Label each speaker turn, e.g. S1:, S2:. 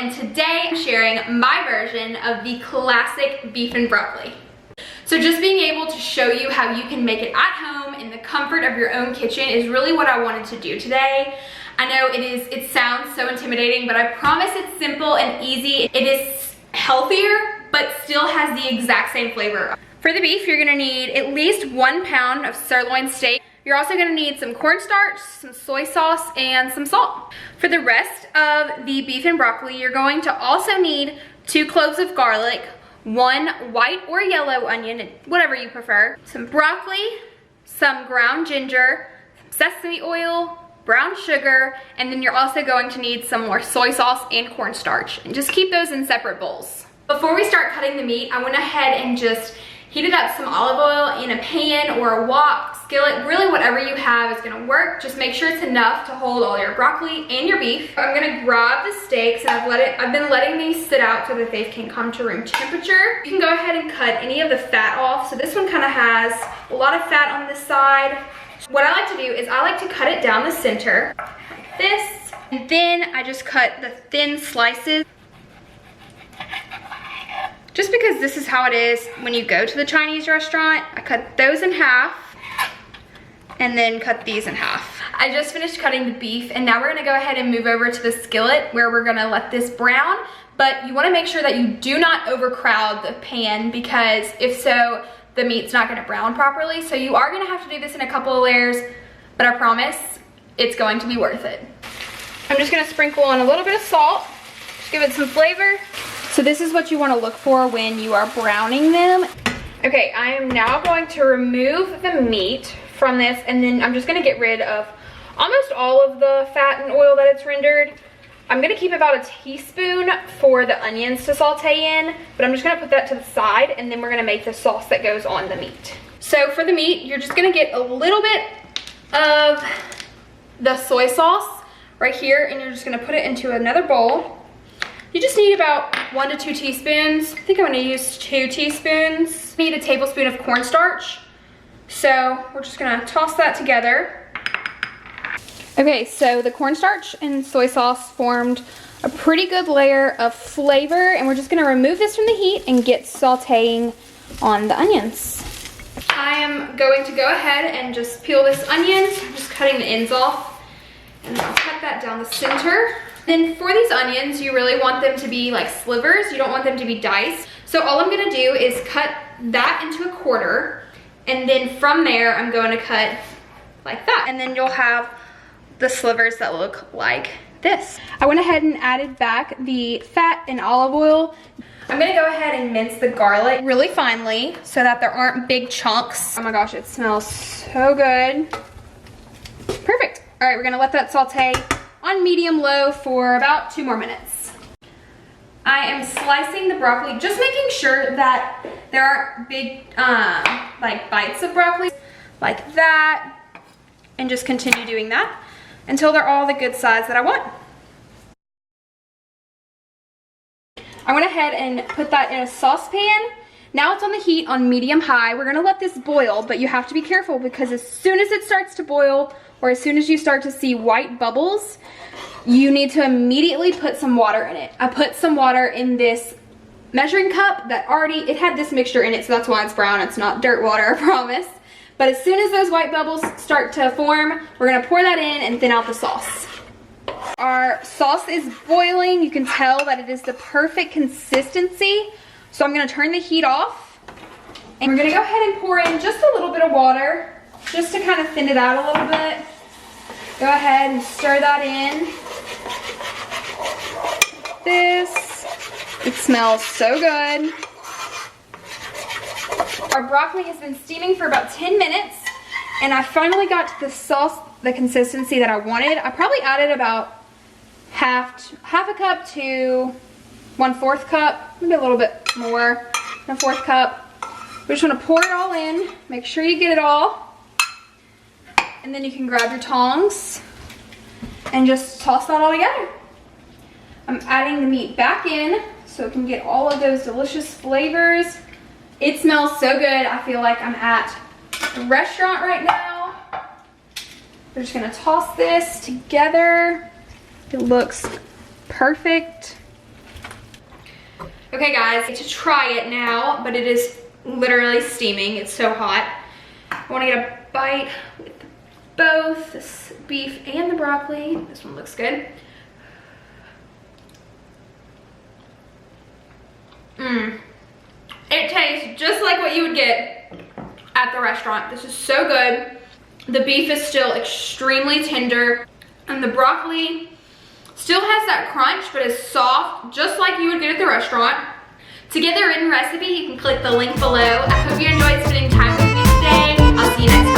S1: and today I'm sharing my version of the classic beef and broccoli. So just being able to show you how you can make it at home in the comfort of your own kitchen is really what I wanted to do today. I know it sounds so intimidating, but I promise it's simple and easy. It is healthier, but still has the exact same flavor. For the beef, you're gonna need at least 1 pound of sirloin steak. You're also gonna need some cornstarch, some soy sauce, and some salt. For the rest of the beef and broccoli, you're going to also need 2 cloves of garlic, 1 white or yellow onion, whatever you prefer, some broccoli, some ground ginger, sesame oil, brown sugar, and then you're also going to need some more soy sauce and cornstarch. And just keep those in separate bowls. Before we start cutting the meat, I went ahead and just heated up some olive oil in a pan or a wok, skillet, really whatever you have is gonna work. Just make sure it's enough to hold all your broccoli and your beef. I'm gonna grab the steaks, and I've been letting these sit out so that they can come to room temperature. You can go ahead and cut any of the fat off. So this one kind of has a lot of fat on this side. What I like to do is I like to cut it down the center, like this, and then I just cut the thin slices. Just because this is how it is when you go to the Chinese restaurant, I cut those in half and then cut these in half. I just finished cutting the beef, and now we're gonna go ahead and move over to the skillet where we're gonna let this brown, but you wanna make sure that you do not overcrowd the pan, because if so, the meat's not gonna brown properly. So you are gonna have to do this in a couple of layers, but I promise it's going to be worth it. I'm just gonna sprinkle on a little bit of salt, just give it some flavor. So this is what you want to look for when you are browning them. Okay, I am now going to remove the meat from this, and then I'm just going to get rid of almost all of the fat and oil that it's rendered. I'm going to keep about a teaspoon for the onions to saute in, but I'm just going to put that to the side, and then we're going to make the sauce that goes on the meat. So for the meat, you're just going to get a little bit of the soy sauce right here, and you're just going to put it into another bowl. You just need about 1 to 2 teaspoons. I think I'm gonna use 2 teaspoons. You need a tablespoon of cornstarch. So we're just gonna toss that together. Okay, so the cornstarch and soy sauce formed a pretty good layer of flavor, and we're just gonna remove this from the heat and get sauteing on the onions. I am going to go ahead and just peel this onion. I'm just cutting the ends off, and I'll cut that down the center. Then for these onions, you really want them to be like slivers. You don't want them to be diced. So all I'm gonna do is cut that into a quarter, and then from there, I'm going to cut like that. And then you'll have the slivers that look like this. I went ahead and added back the fat and olive oil. I'm gonna go ahead and mince the garlic really finely so that there aren't big chunks. Oh my gosh, it smells so good. Perfect. All right, we're gonna let that saute on medium-low for about 2 more minutes. I am slicing the broccoli, just making sure that there aren't big like bites of broccoli, like that, and just continue doing that until they're all the good size that I want. I went ahead and put that in a saucepan. Now it's on the heat on medium-high. We're gonna let this boil, but you have to be careful, because as soon as it starts to boil, or as soon as you start to see white bubbles, you need to immediately put some water in it. I put some water in this measuring cup that it had this mixture in it, so that's why it's brown. It's not dirt water, I promise. But as soon as those white bubbles start to form, we're gonna pour that in and thin out the sauce. Our sauce is boiling. You can tell that it is the perfect consistency. So I'm gonna turn the heat off, and we're gonna go ahead and pour in just a little bit of water, just to kind of thin it out a little bit. Go ahead and stir that in. This. It smells so good. Our broccoli has been steaming for about 10 minutes, and I finally got to the sauce, the consistency that I wanted. I probably added about half a cup to 1/4 cup, maybe a little bit more, 1/4 cup. We just want to pour it all in, make sure you get it all. And then you can grab your tongs and just toss that all together. I'm adding the meat back in so it can get all of those delicious flavors. It smells so good. I feel like I'm at a restaurant right now. We're just gonna toss this together. It looks perfect. Okay guys, I get to try it now, but it is literally steaming. It's so hot. I wanna get a bite with both this beef and the broccoli. This one looks good. It tastes just like what you would get at the restaurant. This is so good. The beef is still extremely tender, and the broccoli still has that crunch, but is soft, just like you would get at the restaurant. To get the written recipe, you can click the link below. I hope you enjoyed spending time with me today. I'll see you next time.